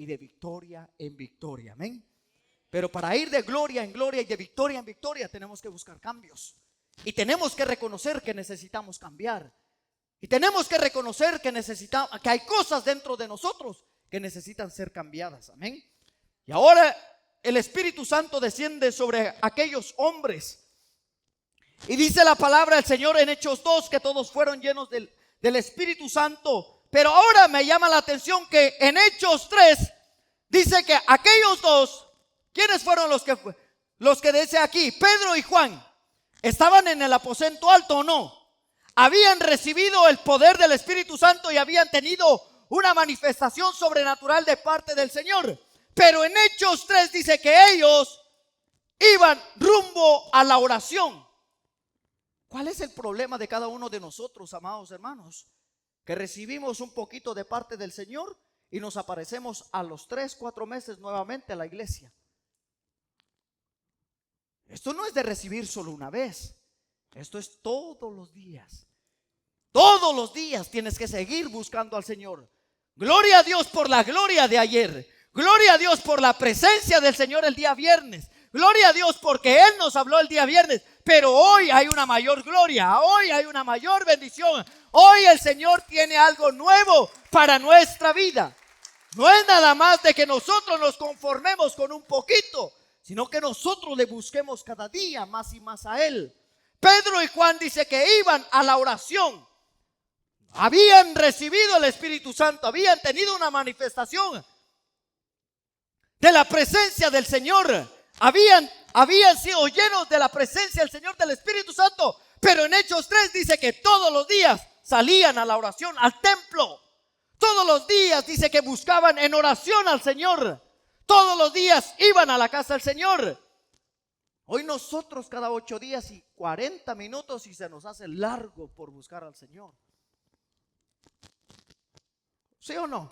y de victoria en victoria. Amén. Pero para ir de gloria en gloria y de victoria en victoria tenemos que buscar cambios. Y tenemos que reconocer que necesitamos cambiar. Y tenemos que reconocer que que hay cosas dentro de nosotros que necesitan ser cambiadas. Amén. Y ahora el Espíritu Santo desciende sobre aquellos hombres. Y dice la palabra del Señor en Hechos 2 que todos fueron llenos del Espíritu Santo. Pero ahora me llama la atención que en Hechos 3 dice que aquellos dos, ¿quiénes fueron los que dice aquí? Pedro y Juan. ¿Estaban en el aposento alto o no? Habían recibido el poder del Espíritu Santo y habían tenido una manifestación sobrenatural de parte del Señor. Pero en Hechos 3 dice que ellos iban rumbo a la oración. ¿Cuál es el problema de cada uno de nosotros, amados hermanos? Que recibimos un poquito de parte del Señor y nos aparecemos a los 3-4 meses nuevamente a la iglesia. Esto no es de recibir solo una vez. Esto es todos los días. Todos los días tienes que seguir buscando al Señor. Gloria a Dios por la gloria de ayer. Gloria a Dios por la presencia del Señor el día viernes. Gloria a Dios porque Él nos habló el día viernes. Pero hoy hay una mayor gloria. Hoy hay una mayor bendición. Hoy el Señor tiene algo nuevo para nuestra vida. No es nada más de que nosotros nos conformemos con un poquito, sino que nosotros le busquemos cada día más y más a Él. Pedro y Juan dice que iban a la oración. Habían recibido el Espíritu Santo, habían tenido una manifestación de la presencia del Señor. Habían sido llenos de la presencia del Señor, del Espíritu Santo. Pero en Hechos 3 dice que todos los días salían a la oración, al templo. Todos los días dice que buscaban en oración al Señor. Todos los días iban a la casa del Señor. Hoy nosotros cada 8 días y 40 minutos y se nos hace largo por buscar al Señor. ¿Sí o no?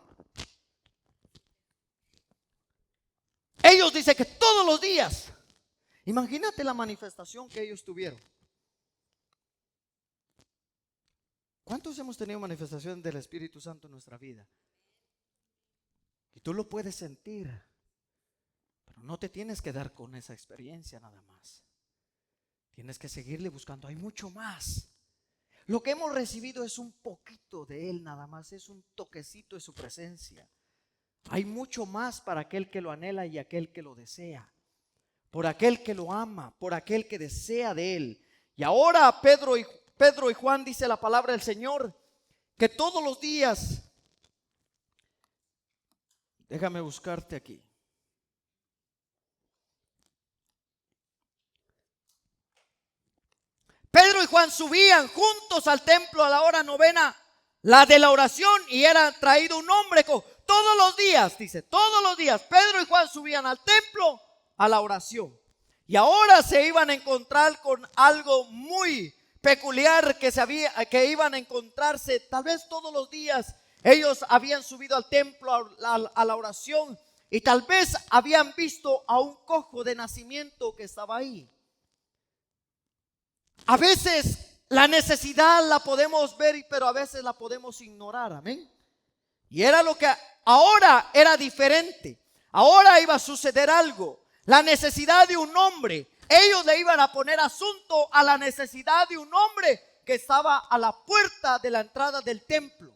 Ellos dicen que todos los días. Imagínate la manifestación que ellos tuvieron. ¿Cuántos hemos tenido manifestación del Espíritu Santo en nuestra vida? Y tú lo puedes sentir, pero no te tienes que dar con esa experiencia nada más. Tienes que seguirle buscando. Hay mucho más. Lo que hemos recibido es un poquito de Él nada más. Es un toquecito de su presencia. Hay mucho más para aquel que lo anhela y aquel que lo desea. Por aquel que lo ama, por aquel que desea de Él. Y ahora Pedro y Juan, dice la palabra del Señor, que todos los días, déjame buscarte aquí. Pedro y Juan subían juntos al templo a la hora novena, la de la oración, y era traído un hombre todos los días, dice, todos los días Pedro y Juan subían al templo a la oración. Y ahora se iban a encontrar con algo muy peculiar que iban a encontrarse tal vez todos los días. Ellos habían subido al templo a la oración y tal vez habían visto a un cojo de nacimiento que estaba ahí. A veces la necesidad la podemos ver, pero a veces la podemos ignorar, amén. Y era lo que ahora era diferente. Ahora iba a suceder algo. La necesidad de un hombre. Ellos le iban a poner asunto a la necesidad de un hombre que estaba a la puerta de la entrada del templo.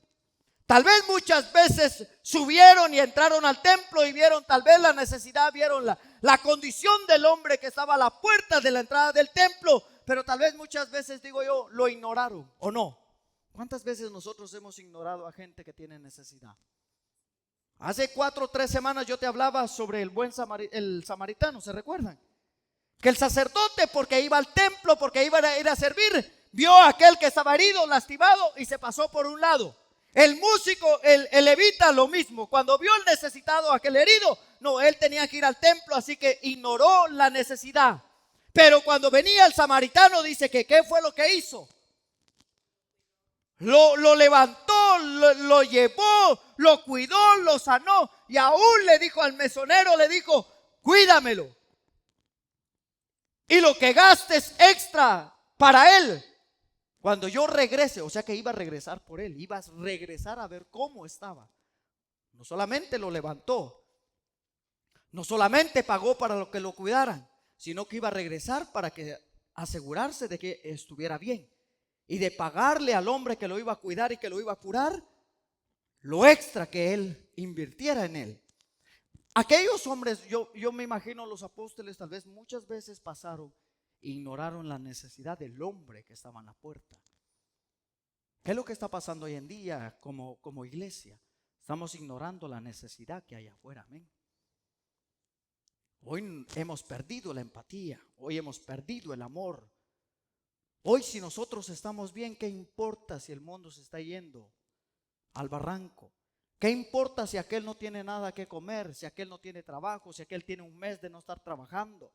Tal vez muchas veces subieron y entraron al templo y vieron tal vez la necesidad, vieron la condición del hombre que estaba a la puerta de la entrada del templo, pero tal vez muchas veces, digo yo, lo ignoraron o no. ¿Cuántas veces nosotros hemos ignorado a gente que tiene necesidad? Hace 4 o 3 semanas yo te hablaba sobre el samaritano, ¿se recuerdan? Que el sacerdote, porque iba al templo, porque iba a ir a servir, vio a aquel que estaba herido, lastimado y se pasó por un lado. El músico, el levita, lo mismo. Cuando vio el necesitado, aquel herido, no, él tenía que ir al templo, así que ignoró la necesidad. Pero cuando venía el samaritano, dice que ¿qué fue lo que hizo? Lo levantó, lo llevó, lo cuidó, lo sanó. Y aún le dijo al mesonero, le dijo, cuídamelo. Y lo que gastes extra para él, cuando yo regrese, o sea que iba a regresar por él, iba a regresar a ver cómo estaba. No solamente lo levantó, No solamente pagó para lo que lo cuidaran, sino que iba a regresar para que asegurarse de que estuviera bien. Y de pagarle al hombre que lo iba a cuidar y que lo iba a curar, lo extra que él invirtiera en él. Aquellos hombres, yo me imagino los apóstoles tal vez muchas veces pasaron e ignoraron la necesidad del hombre que estaba en la puerta. ¿Qué es lo que está pasando hoy en día como iglesia? Estamos ignorando la necesidad que hay afuera, amén. Hoy hemos perdido la empatía, hoy hemos perdido el amor. Hoy si nosotros estamos bien, ¿qué importa si el mundo se está yendo al barranco? ¿Qué importa si aquel no tiene nada que comer, si aquel no tiene trabajo, si aquel tiene un mes de no estar trabajando,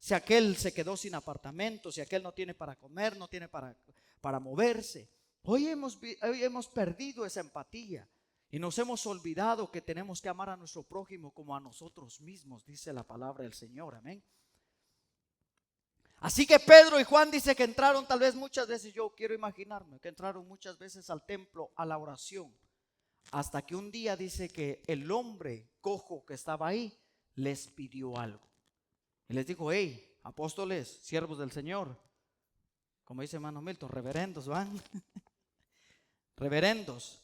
si aquel se quedó sin apartamento, si aquel no tiene para comer, no tiene para moverse? Hoy hemos perdido esa empatía y nos hemos olvidado que tenemos que amar a nuestro prójimo como a nosotros mismos, dice la palabra del Señor, amén. Así que Pedro y Juan dice que entraron tal vez muchas veces, yo quiero imaginarme que entraron muchas veces al templo a la oración, hasta que un día dice que el hombre cojo que estaba ahí les pidió algo. Y les dijo: hey, apóstoles, siervos del Señor, como dice hermano Milton, reverendos, ¿van? Reverendos,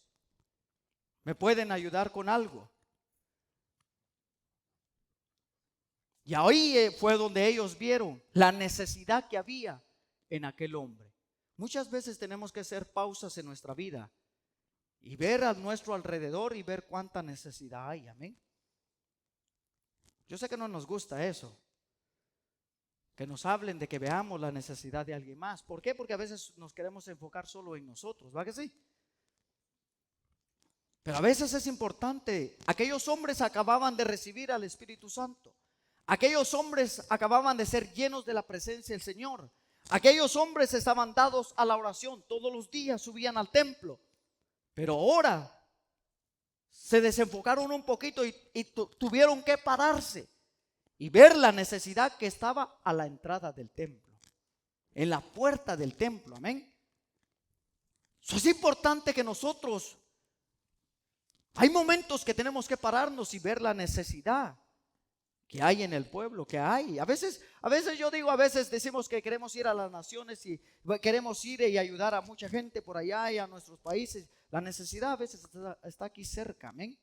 ¿me pueden ayudar con algo? Y ahí fue donde ellos vieron la necesidad que había en aquel hombre. Muchas veces tenemos que hacer pausas en nuestra vida y ver a nuestro alrededor y ver cuánta necesidad hay, amén. Yo sé que no nos gusta eso, que nos hablen de que veamos la necesidad de alguien más. ¿Por qué? Porque a veces nos queremos enfocar solo en nosotros, ¿va que sí? Pero a veces es importante. Aquellos hombres acababan de recibir al Espíritu Santo. Aquellos hombres acababan de ser llenos de la presencia del Señor. Aquellos hombres estaban dados a la oración. Todos los días subían al templo. Pero ahora se desenfocaron un poquito y tuvieron que pararse y ver la necesidad que estaba a la entrada del templo, en la puerta del templo, amén. Eso es importante que nosotros, hay momentos que tenemos que pararnos y ver la necesidad que hay en el pueblo, que hay. A veces yo digo, a veces decimos que queremos ir a las naciones y queremos ir y ayudar a mucha gente por allá y a nuestros países. La necesidad a veces está aquí cerca, amén.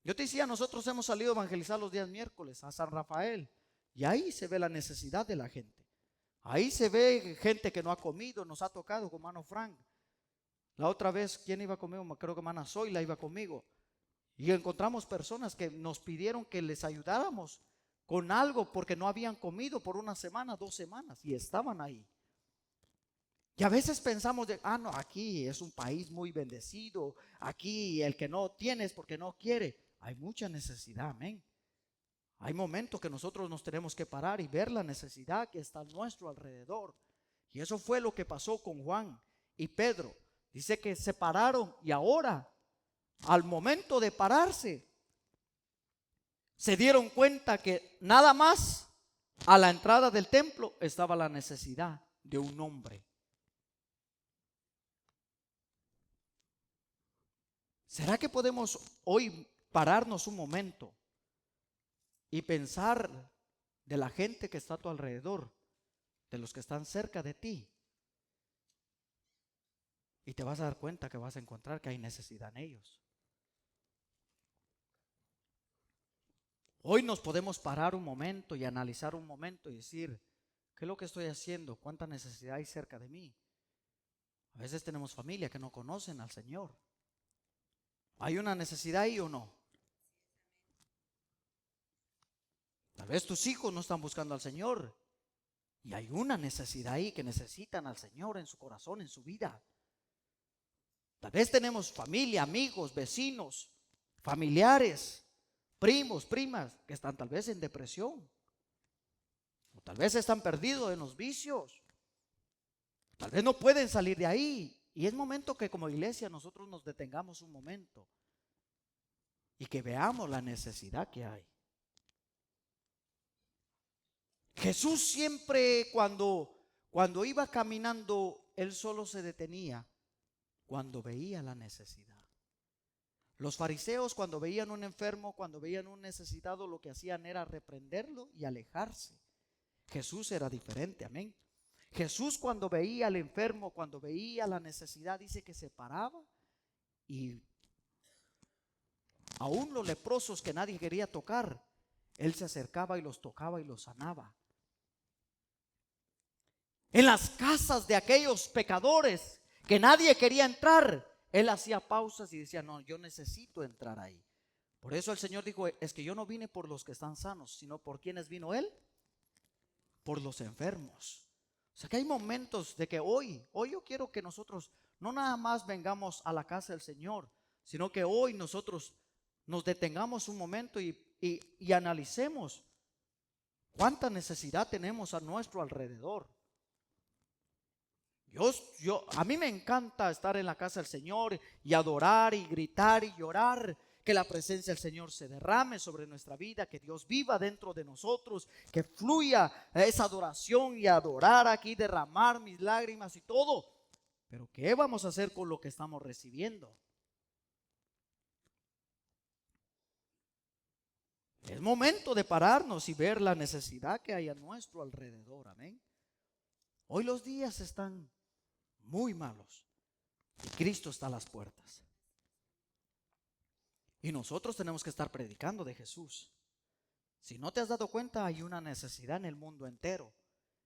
Yo te decía, nosotros hemos salido a evangelizar los días miércoles a San Rafael y ahí se ve la necesidad de la gente. Ahí se ve gente que no ha comido, nos ha tocado con hermano Frank. La otra vez, ¿quién iba conmigo? Creo que hermana Zoila iba conmigo. Y encontramos personas que nos pidieron que les ayudáramos con algo porque no habían comido por una semana, 2 semanas y estaban ahí. Y a veces pensamos no, aquí es un país muy bendecido, aquí el que no tiene es porque no quiere. Hay mucha necesidad, amén. Hay momentos que nosotros nos tenemos que parar y ver la necesidad que está a nuestro alrededor. Y eso fue lo que pasó con Juan y Pedro. Dice que se pararon y ahora, al momento de pararse, se dieron cuenta que nada más a la entrada del templo estaba la necesidad de un hombre. ¿Será que podemos hoy pararnos un momento y pensar de la gente que está a tu alrededor, de los que están cerca de ti? Y te vas a dar cuenta que vas a encontrar que hay necesidad en ellos. Hoy nos podemos parar un momento y analizar un momento y decir, ¿qué es lo que estoy haciendo? ¿Cuánta necesidad hay cerca de mí? A veces tenemos familia que no conocen al Señor. ¿Hay una necesidad ahí o no? Tal vez tus hijos no están buscando al Señor y hay una necesidad ahí que necesitan al Señor en su corazón, en su vida. Tal vez tenemos familia, amigos, vecinos, familiares, primos, primas que están tal vez en depresión o tal vez están perdidos en los vicios. Tal vez no pueden salir de ahí. Y es momento que como iglesia nosotros nos detengamos un momento y que veamos la necesidad que hay. Jesús siempre cuando iba caminando, él solo se detenía cuando veía la necesidad. Los fariseos, cuando veían un enfermo, cuando veían un necesitado, lo que hacían era reprenderlo y alejarse. Jesús era diferente, amén. Jesús, cuando veía al enfermo, cuando veía la necesidad, dice que se paraba, y aún los leprosos que nadie quería tocar, Él se acercaba y los tocaba y los sanaba. En las casas de aquellos pecadores que nadie quería entrar, Él hacía pausas y decía: no, yo necesito entrar ahí. Por eso el Señor dijo: es que yo no vine por los que están sanos, sino por quienes vino Él, por los enfermos. O sea que hay momentos de que hoy yo quiero que nosotros no nada más vengamos a la casa del Señor, sino que hoy nosotros nos detengamos un momento y analicemos cuánta necesidad tenemos a nuestro alrededor. A mí me encanta estar en la casa del Señor y adorar y gritar y llorar, que la presencia del Señor se derrame sobre nuestra vida, que Dios viva dentro de nosotros, que fluya esa adoración y adorar aquí, derramar mis lágrimas y todo. Pero ¿qué vamos a hacer con lo que estamos recibiendo? Es momento de pararnos y ver la necesidad que hay a nuestro alrededor, amén. Hoy los días están muy malos y Cristo está a las puertas. Y nosotros tenemos que estar predicando de Jesús. Si no te has dado cuenta, hay una necesidad en el mundo entero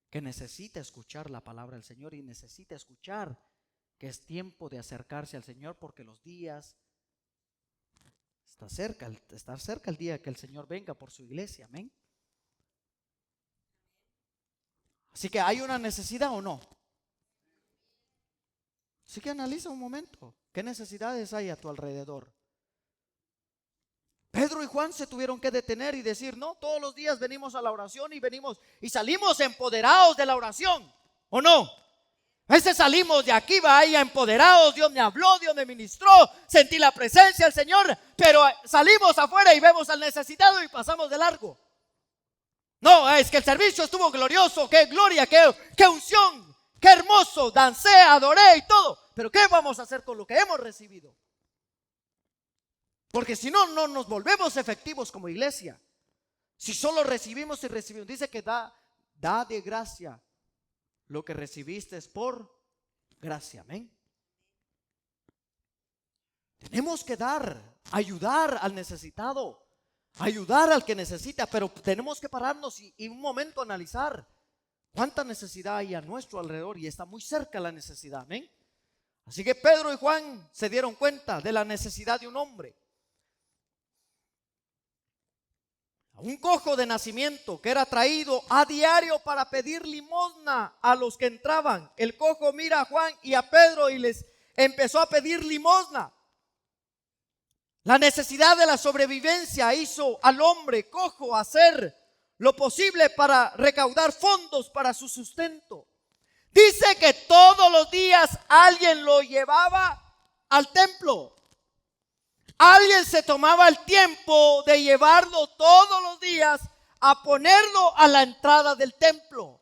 que necesita escuchar la palabra del Señor y necesita escuchar que es tiempo de acercarse al Señor, porque los días está cerca el día que el Señor venga por su iglesia, amén. Así que hay una necesidad o no. Así que analiza un momento, ¿qué necesidades hay a tu alrededor? Pedro y Juan se tuvieron que detener y decir: no, todos los días venimos a la oración y venimos y salimos empoderados de la oración, ¿o no? A veces salimos de aquí, vaya, empoderados: Dios me habló, Dios me ministró, sentí la presencia del Señor, pero salimos afuera y vemos al necesitado y pasamos de largo. No, es que el servicio estuvo glorioso, qué gloria, qué unción, qué hermoso, dancé, adoré y todo, pero ¿qué vamos a hacer con lo que hemos recibido? Porque si no, no nos volvemos efectivos como iglesia. Si solo recibimos y recibimos, dice que da de gracia lo que recibiste es por gracia, amén. Tenemos que ayudar al necesitado, ayudar al que necesita, pero tenemos que pararnos y un momento analizar cuánta necesidad hay a nuestro alrededor, y está muy cerca la necesidad, amén. Así que Pedro y Juan se dieron cuenta de la necesidad de un hombre, un cojo de nacimiento que era traído a diario para pedir limosna a los que entraban. El cojo mira a Juan y a Pedro y les empezó a pedir limosna. La necesidad de la sobrevivencia hizo al hombre cojo hacer lo posible para recaudar fondos para su sustento. Dice que todos los días alguien lo llevaba al templo. Alguien se tomaba el tiempo de llevarlo todos los días a ponerlo a la entrada del templo.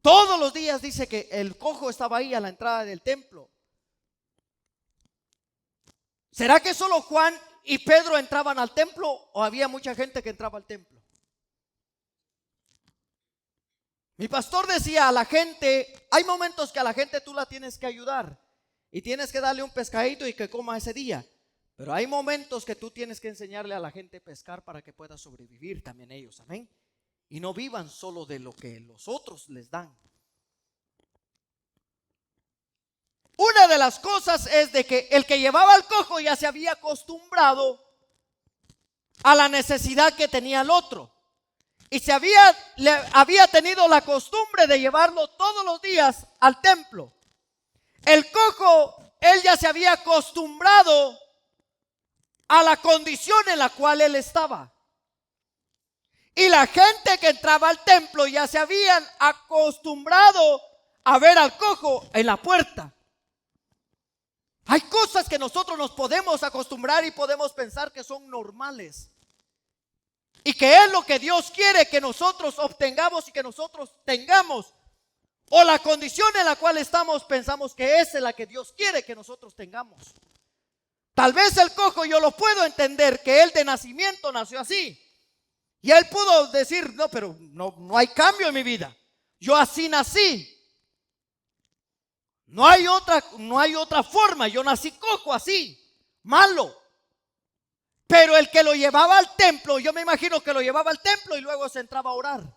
Todos los días dice que el cojo estaba ahí a la entrada del templo. ¿Será que solo Juan y Pedro entraban al templo o había mucha gente que entraba al templo? Mi pastor decía a la gente, hay momentos que a la gente tú la tienes que ayudar y tienes que darle un pescadito y que coma ese día. Pero hay momentos que tú tienes que enseñarle a la gente a pescar para que pueda sobrevivir también ellos, amén. Y no vivan solo de lo que los otros les dan. Una de las cosas es de que el que llevaba al cojo ya se había acostumbrado a la necesidad que tenía el otro. Y había tenido la costumbre de llevarlo todos los días al templo. El cojo, él ya se había acostumbrado a la condición en la cual él estaba. Y la gente que entraba al templo ya se habían acostumbrado a ver al cojo en la puerta. Hay cosas que nosotros nos podemos acostumbrar y podemos pensar que son normales. Y que es lo que Dios quiere que nosotros obtengamos y que nosotros tengamos o la condición en la cual estamos, pensamos que esa es la que Dios quiere que nosotros tengamos. Tal vez el cojo yo lo puedo entender, que él de nacimiento nació así. Y él pudo decir, no, pero no hay cambio en mi vida. Yo así nací. No hay otra forma. Yo nací cojo así, malo. Pero el que lo llevaba al templo, yo me imagino que lo llevaba al templo y luego se entraba a orar.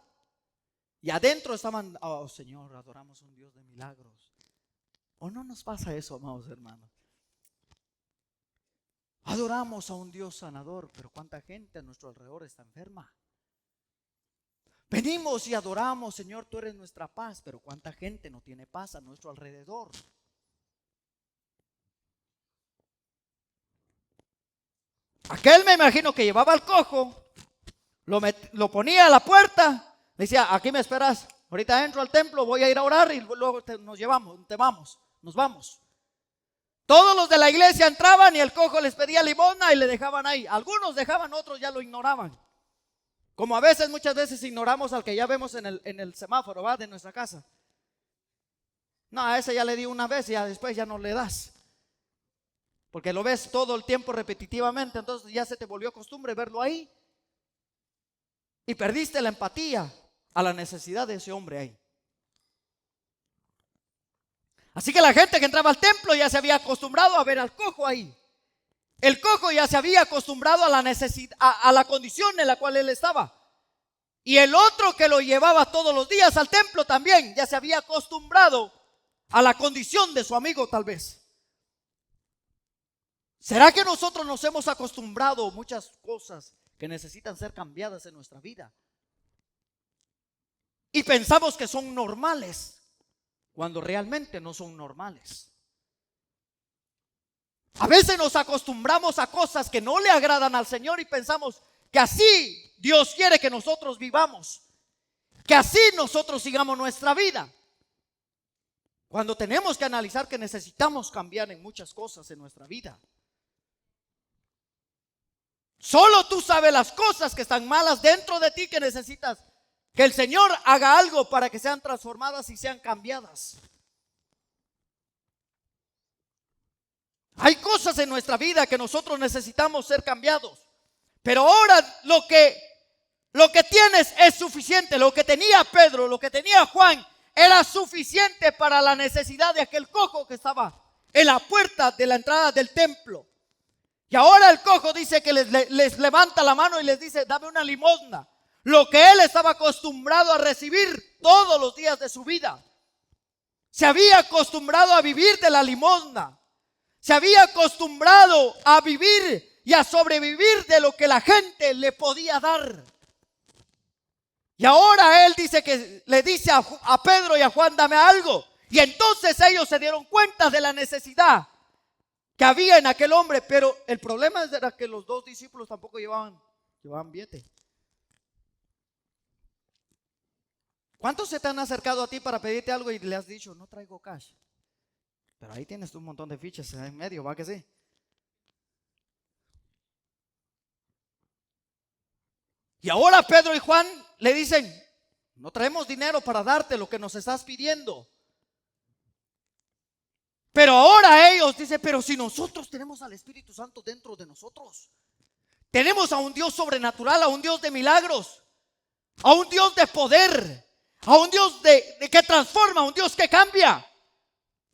Y adentro estaban, oh Señor, adoramos a un Dios de milagros. ¿O no nos pasa eso, amados hermanos? Adoramos a un Dios sanador, pero cuánta gente a nuestro alrededor está enferma. Venimos y adoramos, Señor, tú eres nuestra paz, pero cuánta gente no tiene paz a nuestro alrededor. Aquel me imagino que llevaba al cojo, lo ponía a la puerta, le decía, aquí me esperas, ahorita entro al templo, voy a ir a orar y luego nos vamos. Todos los de la iglesia entraban y el cojo les pedía limosna y le dejaban ahí. Algunos dejaban, otros ya lo ignoraban. Como muchas veces ignoramos al que ya vemos en el semáforo, ¿va? De nuestra casa. No, a ese ya le di una vez y ya después ya no le das. Porque lo ves todo el tiempo repetitivamente, entonces ya se te volvió costumbre verlo ahí. Y perdiste la empatía a la necesidad de ese hombre ahí. Así que la gente que entraba al templo ya se había acostumbrado a ver al cojo ahí. El cojo ya se había acostumbrado a la necesidad, a la condición en la cual él estaba. Y el otro que lo llevaba todos los días al templo también ya se había acostumbrado a la condición de su amigo tal vez. ¿Será que nosotros nos hemos acostumbrado a muchas cosas que necesitan ser cambiadas en nuestra vida? Y pensamos que son normales, cuando realmente no son normales. A veces nos acostumbramos a cosas que no le agradan al Señor y pensamos que así Dios quiere que nosotros vivamos, que así nosotros sigamos nuestra vida. Cuando tenemos que analizar que necesitamos cambiar en muchas cosas en nuestra vida. Solo tú sabes las cosas que están malas dentro de ti, que necesitas que el Señor haga algo para que sean transformadas y sean cambiadas. Hay cosas en nuestra vida que nosotros necesitamos ser cambiados. Pero ahora lo que tienes es suficiente. Lo que tenía Pedro, lo que tenía Juan, era suficiente para la necesidad de aquel cojo que estaba en la puerta de la entrada del templo. Y ahora el cojo dice que les levanta la mano y les dice, dame una limosna. Lo que él estaba acostumbrado a recibir todos los días de su vida. Se había acostumbrado a vivir de la limosna. Se había acostumbrado a vivir y a sobrevivir de lo que la gente le podía dar. Y ahora él dice que le dice a Pedro y a Juan, dame algo. Y entonces ellos se dieron cuenta de la necesidad que había en aquel hombre. Pero el problema era que los dos discípulos tampoco llevaban billete. ¿Cuántos se te han acercado a ti para pedirte algo y le has dicho, no traigo cash? Pero ahí tienes un montón de fichas en medio, ¿va que sí? Y ahora Pedro y Juan le dicen, no traemos dinero para darte lo que nos estás pidiendo. Pero ahora ellos dicen, pero si nosotros tenemos al Espíritu Santo dentro de nosotros. Tenemos a un Dios sobrenatural, a un Dios de milagros, a un Dios de poder, a un Dios que transforma, a un Dios que cambia.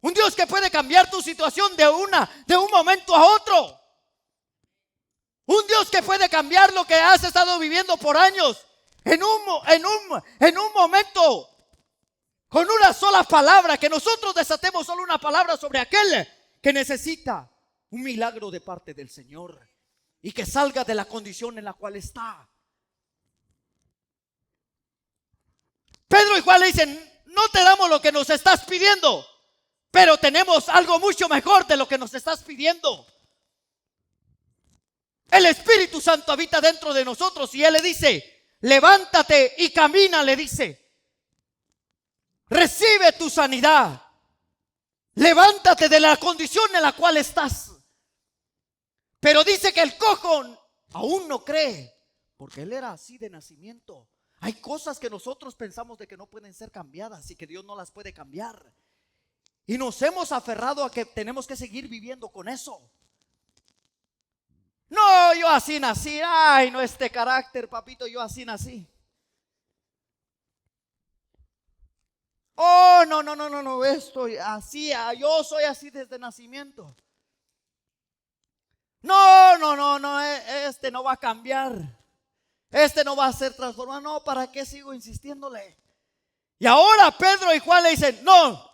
Un Dios que puede cambiar tu situación de un momento a otro. Un Dios que puede cambiar lo que has estado viviendo por años en un momento, con una sola palabra, que nosotros desatemos solo una palabra sobre aquel que necesita un milagro de parte del Señor y que salga de la condición en la cual está. Pedro y Juan le dicen, no te damos lo que nos estás pidiendo, pero tenemos algo mucho mejor de lo que nos estás pidiendo. El Espíritu Santo habita dentro de nosotros y Él le dice, levántate y camina, le dice. Recibe tu sanidad. Levántate de la condición en la cual estás. Pero dice que el cojo aún no cree, porque él era así de nacimiento. Hay cosas que nosotros pensamos de que no pueden ser cambiadas y que Dios no las puede cambiar. Y nos hemos aferrado a que tenemos que seguir viviendo con eso. No, yo así nací. Ay, no, este carácter, papito, yo así nací. Oh, no, esto así, yo soy así desde nacimiento. No, este no va a cambiar. Este no va a ser transformado. No, ¿para qué sigo insistiéndole? Y ahora Pedro y Juan le dicen, no,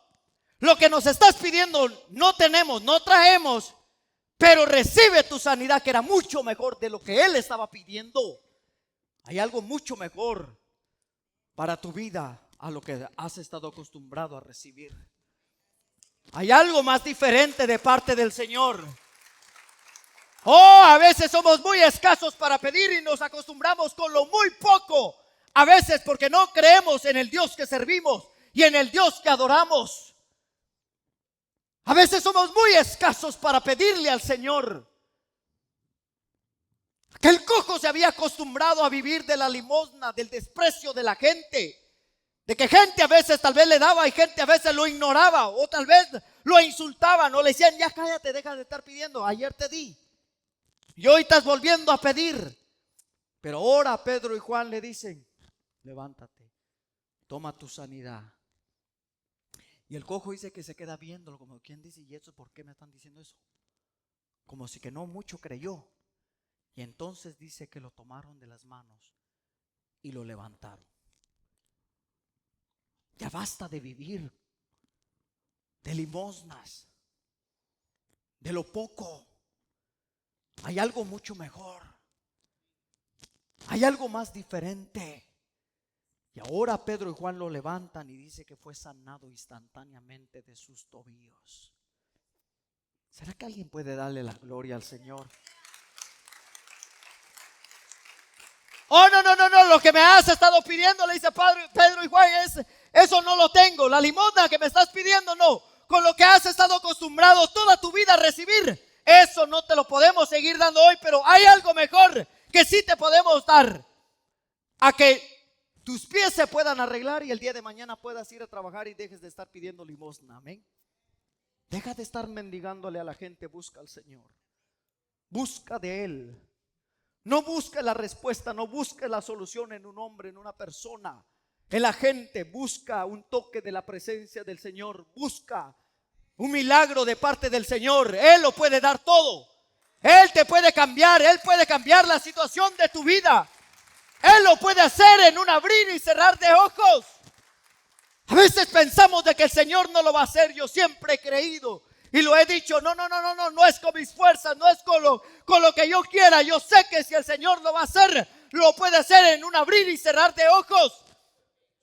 lo que nos estás pidiendo no tenemos, no traemos, pero recibe tu sanidad, que era mucho mejor de lo que él estaba pidiendo. Hay algo mucho mejor para tu vida a lo que has estado acostumbrado a recibir. Hay algo más diferente de parte del Señor. Oh, a veces somos muy escasos para pedir y nos acostumbramos con lo muy poco. A veces porque no creemos en el Dios que servimos y en el Dios que adoramos. A veces somos muy escasos para pedirle al Señor. Aquel cojo se había acostumbrado a vivir de la limosna, del desprecio de la gente. De que gente a veces tal vez le daba y gente a veces lo ignoraba, o tal vez lo insultaban o le decían, ya cállate, deja de estar pidiendo, ayer te di y hoy estás volviendo a pedir. Pero ahora Pedro y Juan le dicen, levántate, toma tu sanidad. Y el cojo dice que se queda viéndolo como quien dice, ¿y eso por qué me están diciendo eso? Como si que no mucho creyó. Y entonces dice que lo tomaron de las manos y lo levantaron. Ya basta de vivir de limosnas, de lo poco. Hay algo mucho mejor. Hay algo más diferente. Y ahora Pedro y Juan lo levantan y dice que fue sanado instantáneamente de sus tobillos. ¿Será que alguien puede darle la gloria al Señor? Oh, no, lo que me has estado pidiendo, le dice Pedro y Juan, eso no lo tengo. La limosna que me estás pidiendo, no. Con lo que has estado acostumbrado toda tu vida a recibir, eso no te lo podemos seguir dando hoy, pero hay algo mejor que sí te podemos dar. A que tus pies se puedan arreglar y el día de mañana puedas ir a trabajar y dejes de estar pidiendo limosna. Amén. Deja de estar mendigándole a la gente, busca al Señor. Busca de Él. No busque la respuesta, no busque la solución en un hombre, en una persona, en la gente. Busca un toque de la presencia del Señor. Busca un milagro de parte del Señor. Él lo puede dar todo. Él te puede cambiar. Él puede cambiar la situación de tu vida. Él lo puede hacer en un abrir y cerrar de ojos. A veces pensamos de que el Señor no lo va a hacer. Yo siempre he creído y lo he dicho, no es con mis fuerzas, no es con lo que yo quiera. Yo sé que si el Señor lo va a hacer, lo puede hacer en un abrir y cerrar de ojos.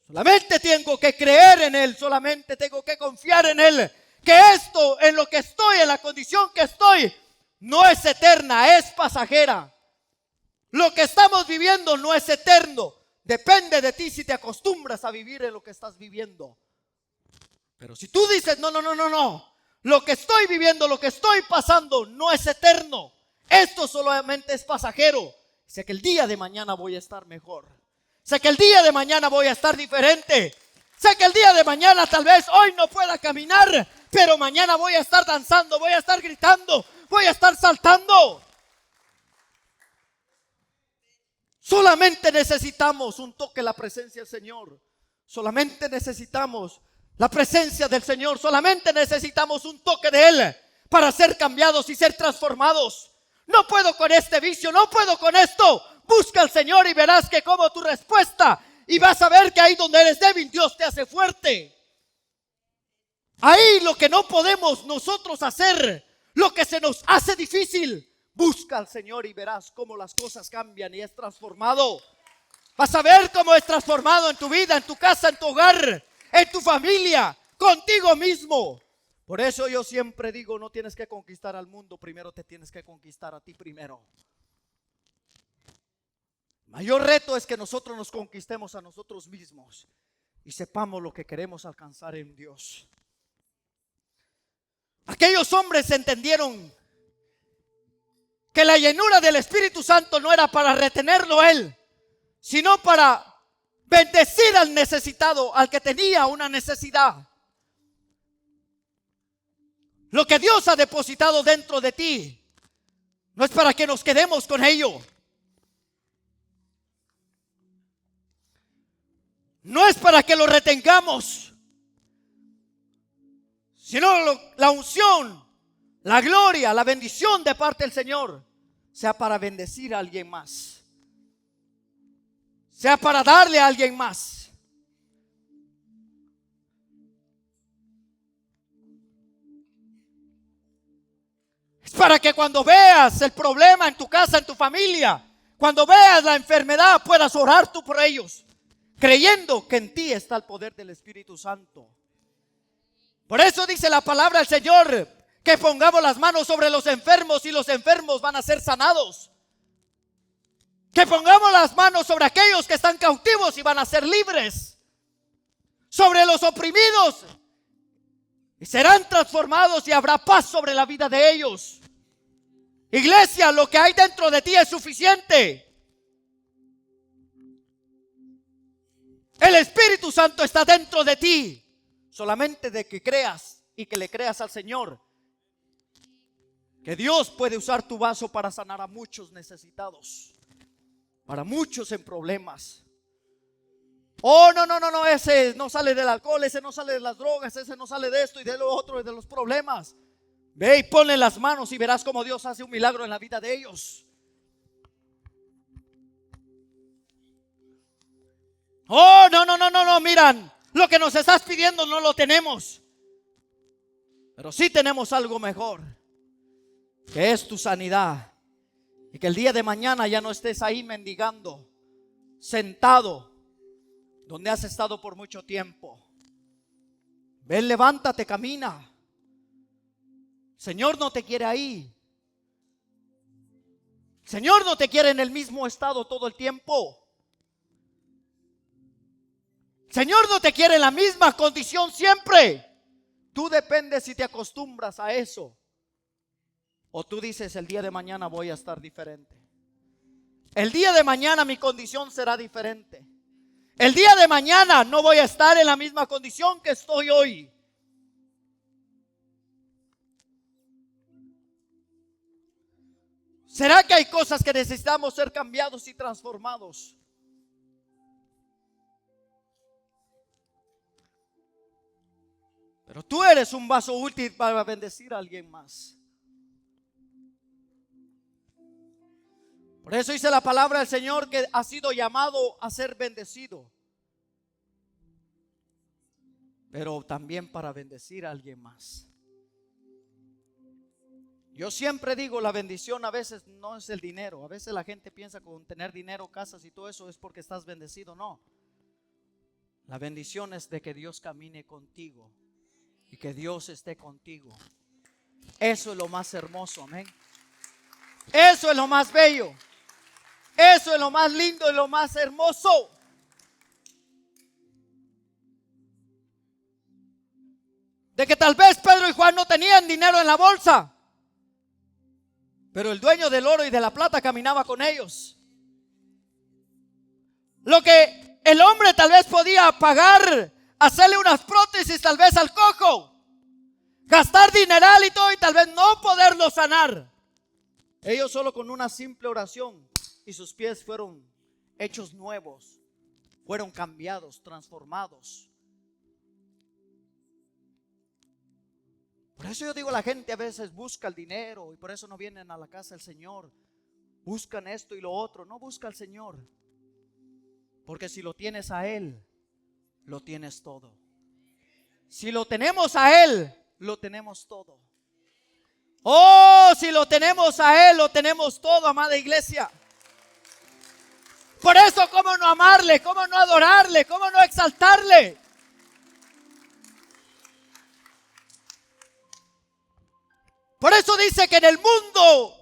Solamente tengo que creer en Él, solamente tengo que confiar en Él. Que esto, en lo que estoy, en la condición que estoy, no es eterna, es pasajera. Lo que estamos viviendo no es eterno. Depende de ti si te acostumbras a vivir en lo que estás viviendo. Pero si tú dices, no. Lo que estoy viviendo, lo que estoy pasando no es eterno. Esto solamente es pasajero. Sé que el día de mañana voy a estar mejor. Sé que el día de mañana voy a estar diferente. Sé que el día de mañana tal vez hoy no pueda caminar, pero mañana voy a estar danzando, voy a estar gritando, voy a estar saltando. Solamente necesitamos un toque de la presencia del Señor. Solamente necesitamos la presencia del Señor. Solamente necesitamos un toque de Él para ser cambiados y ser transformados. No puedo con este vicio, no puedo con esto. Busca al Señor y verás que como tu respuesta, y vas a ver que ahí donde eres débil, Dios te hace fuerte. Ahí lo que no podemos nosotros hacer, lo que se nos hace difícil, busca al Señor y verás cómo las cosas cambian y es transformado. Vas a ver cómo es transformado en tu vida, en tu casa, en tu hogar, en tu familia, contigo mismo. Por eso yo siempre digo, no tienes que conquistar al mundo, primero te tienes que conquistar a ti primero. El mayor reto es que nosotros nos conquistemos a nosotros mismos y sepamos lo que queremos alcanzar en Dios. Aquellos hombres entendieron que la llenura del Espíritu Santo no era para retenerlo a Él, sino para bendecir al necesitado, al que tenía una necesidad. Lo que Dios ha depositado dentro de ti no es para que nos quedemos con ello. No es para que lo retengamos, sino la unción, la gloria, la bendición de parte del Señor sea para bendecir a alguien más, sea para darle a alguien más. Es para que cuando veas el problema en tu casa, en tu familia, cuando veas la enfermedad, puedas orar tú por ellos, creyendo que en ti está el poder del Espíritu Santo. Por eso dice la palabra del Señor que pongamos las manos sobre los enfermos y los enfermos van a ser sanados. Que pongamos las manos sobre aquellos que están cautivos y van a ser libres. Sobre los oprimidos y serán transformados y habrá paz sobre la vida de ellos. Iglesia, lo que hay dentro de ti es suficiente. El Espíritu Santo está dentro de ti. Solamente de que creas y que le creas al Señor, que Dios puede usar tu vaso para sanar a muchos necesitados, para muchos en problemas. Oh, no, ese no sale del alcohol, ese no sale de las drogas, ese no sale de esto y de lo otro y de los problemas. Ve y ponle las manos y verás cómo Dios hace un milagro en la vida de ellos. Oh, no, miran, lo que nos estás pidiendo no lo tenemos, pero sí tenemos algo mejor, que es tu sanidad. Y que el día de mañana ya no estés ahí mendigando, sentado, donde has estado por mucho tiempo. Ven, levántate, camina. Señor no te quiere ahí. Señor no te quiere en el mismo estado todo el tiempo. Señor no te quiere en la misma condición siempre. Tú dependes si te acostumbras a eso, o tú dices el día de mañana voy a estar diferente. El día de mañana mi condición será diferente. El día de mañana no voy a estar en la misma condición que estoy hoy. ¿Será que hay cosas que necesitamos ser cambiados y transformados? Pero tú eres un vaso útil para bendecir a alguien más. Por eso dice la palabra del Señor que ha sido llamado a ser bendecido, pero también para bendecir a alguien más. Yo siempre digo, la bendición a veces no es el dinero. A veces la gente piensa con tener dinero, casas y todo eso es porque estás bendecido. No. La bendición es de que Dios camine contigo y que Dios esté contigo. Eso es lo más hermoso, amén. Eso es lo más bello. Eso es lo más lindo y lo más hermoso. De que tal vez Pedro y Juan no tenían dinero en la bolsa, pero el dueño del oro y de la plata caminaba con ellos. Lo que el hombre tal vez podía pagar, hacerle unas prótesis tal vez al cojo, gastar dineral y todo y tal vez no poderlo sanar. Ellos solo con una simple oración y sus pies fueron hechos nuevos, fueron cambiados, transformados. Por eso yo digo, la gente a veces busca el dinero y por eso no vienen a la casa del Señor. Buscan esto y lo otro, no busca al Señor. Porque si lo tienes a Él, lo tienes todo. Si lo tenemos a Él, lo tenemos todo. Oh, si lo tenemos a Él, lo tenemos todo, amada iglesia. Por eso, ¿cómo no amarle? ¿Cómo no adorarle? ¿Cómo no exaltarle? Por eso dice que en el mundo,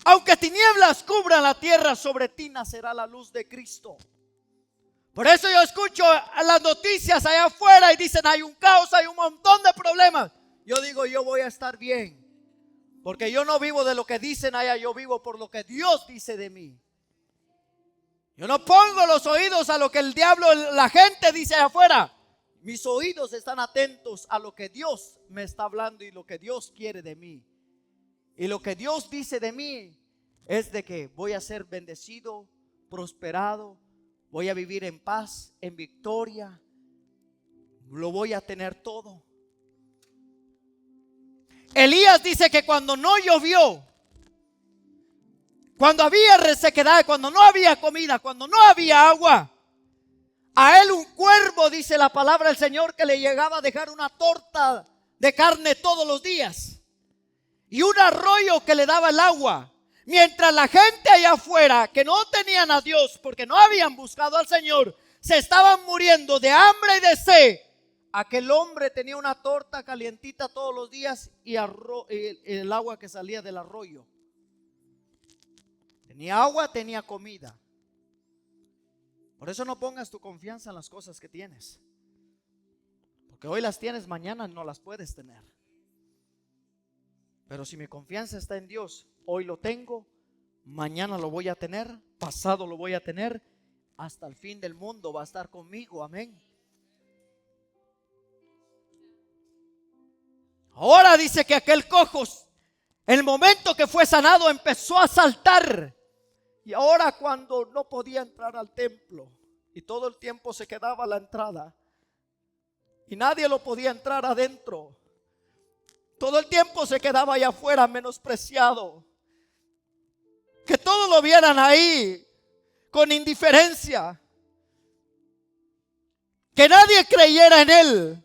aunque tinieblas cubran la tierra, sobre ti nacerá la luz de Cristo. Por eso yo escucho a las noticias allá afuera y dicen hay un caos, hay un montón de problemas. Yo digo, yo voy a estar bien. Porque yo no vivo de lo que dicen allá, yo vivo por lo que Dios dice de mí. Yo no pongo los oídos a lo que el diablo, la gente dice allá afuera. Mis oídos están atentos a lo que Dios me está hablando y lo que Dios quiere de mí. Y lo que Dios dice de mí es de que voy a ser bendecido, prosperado, voy a vivir en paz, en victoria, lo voy a tener todo. Elías dice que cuando no llovió, cuando había resequedad, cuando no había comida, cuando no había agua, a él un cuervo, dice la palabra del Señor, que le llegaba a dejar una torta de carne todos los días y un arroyo que le daba el agua. Mientras la gente allá afuera, que no tenían a Dios porque no habían buscado al Señor, se estaban muriendo de hambre y de sed, aquel hombre tenía una torta calientita todos los días y el agua que salía del arroyo. Tenía agua, tenía comida. Por eso no pongas tu confianza en las cosas que tienes, porque hoy las tienes, mañana no las puedes tener. Pero si mi confianza está en Dios, hoy lo tengo, mañana lo voy a tener, pasado lo voy a tener, hasta el fin del mundo va a estar conmigo. Amén. Ahora dice que aquel cojo, el momento que fue sanado, empezó a saltar. Y ahora cuando no podía entrar al templo y todo el tiempo se quedaba a la entrada y nadie lo podía entrar adentro, todo el tiempo se quedaba allá afuera menospreciado, que todos lo vieran ahí con indiferencia, que nadie creyera en él,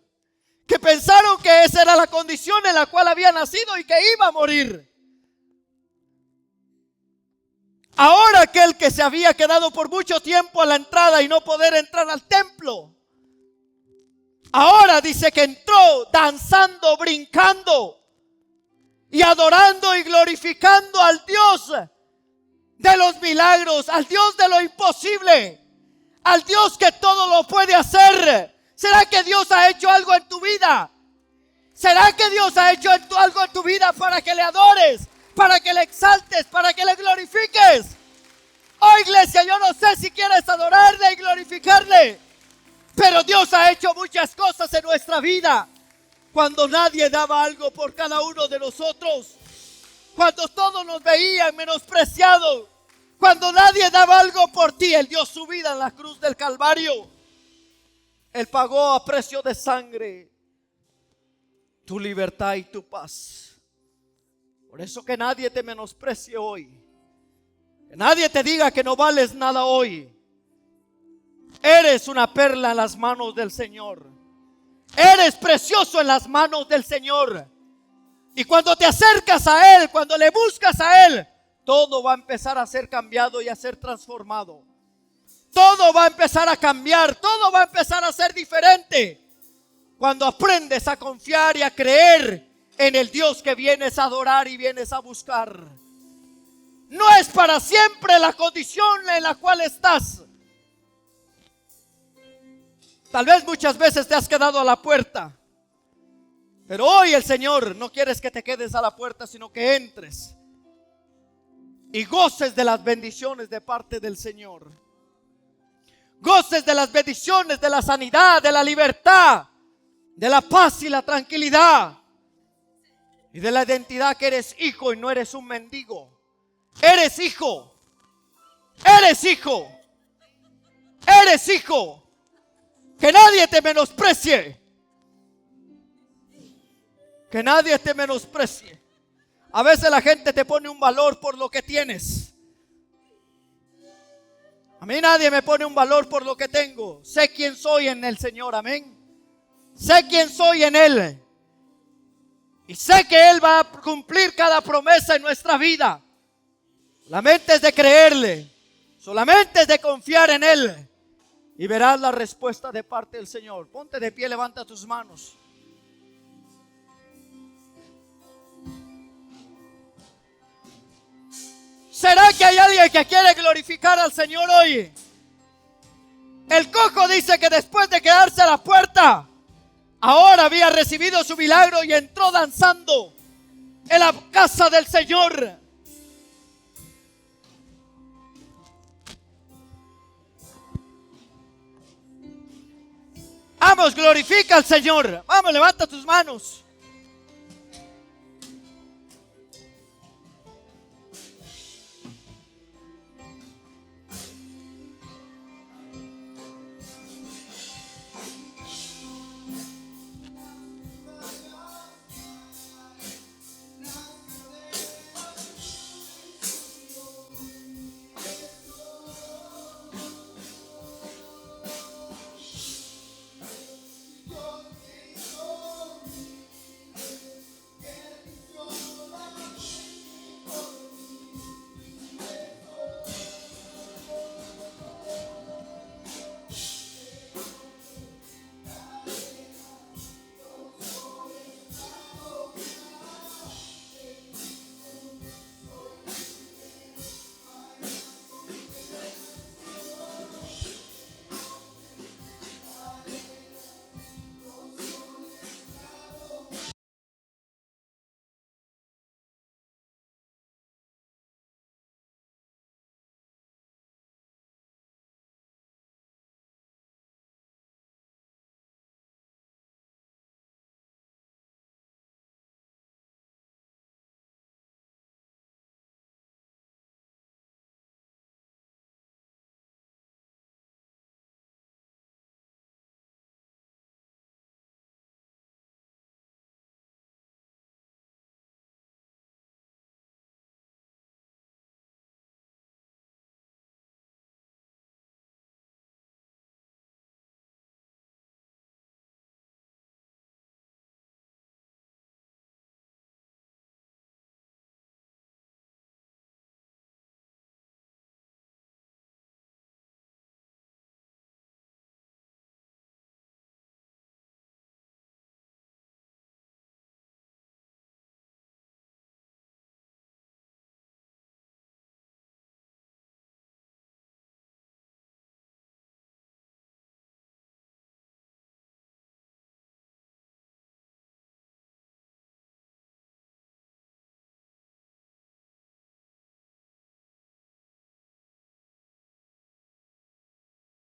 que pensaron que esa era la condición en la cual había nacido y que iba a morir. Ahora aquel que se había quedado por mucho tiempo a la entrada y no poder entrar al templo, ahora dice que entró danzando, brincando y adorando y glorificando al Dios de los milagros, al Dios de lo imposible, al Dios que todo lo puede hacer. ¿Será que Dios ha hecho algo en tu vida? ¿Será que Dios ha hecho algo en tu vida para que le adores, para que le exaltes, para que le glorifiques? Oh, iglesia, yo no sé si quieres adorarle y glorificarle, pero Dios ha hecho muchas cosas en nuestra vida. Cuando nadie daba algo por cada uno de nosotros, cuando todos nos veían menospreciados, cuando nadie daba algo por ti, Él dio su vida en la cruz del Calvario. Él pagó a precio de sangre tu libertad y tu paz. Por eso que nadie te menosprecie hoy. Que nadie te diga que no vales nada hoy. Eres una perla en las manos del Señor. Eres precioso en las manos del Señor. Y cuando te acercas a Él, cuando le buscas a Él, todo va a empezar a ser cambiado y a ser transformado. Todo va a empezar a cambiar, todo va a empezar a ser diferente. Cuando aprendes a confiar y a creer en el Dios que vienes a adorar y vienes a buscar. No es para siempre la condición en la cual estás. Tal vez muchas veces te has quedado a la puerta, pero hoy el Señor no quiere que te quedes a la puerta, sino que entres y goces de las bendiciones de parte del Señor. Goces de las bendiciones, de la sanidad, de la libertad, de la paz y la tranquilidad, y de la identidad que eres hijo y no eres un mendigo. Eres hijo, eres hijo, eres hijo. Que nadie te menosprecie, que nadie te menosprecie. A veces la gente te pone un valor por lo que tienes. A mí nadie me pone un valor por lo que tengo. Sé quién soy en el Señor, amén. Sé quién soy en Él. Y sé que Él va a cumplir cada promesa en nuestra vida. Solamente es de creerle. Solamente es de confiar en Él. Y verás la respuesta de parte del Señor. Ponte de pie, levanta tus manos. ¿Será que hay alguien que quiere glorificar al Señor hoy? El cojo dice que después de quedarse a la puerta, ahora había recibido su milagro y entró danzando en la casa del Señor. Vamos, glorifica al Señor. Vamos, levanta tus manos.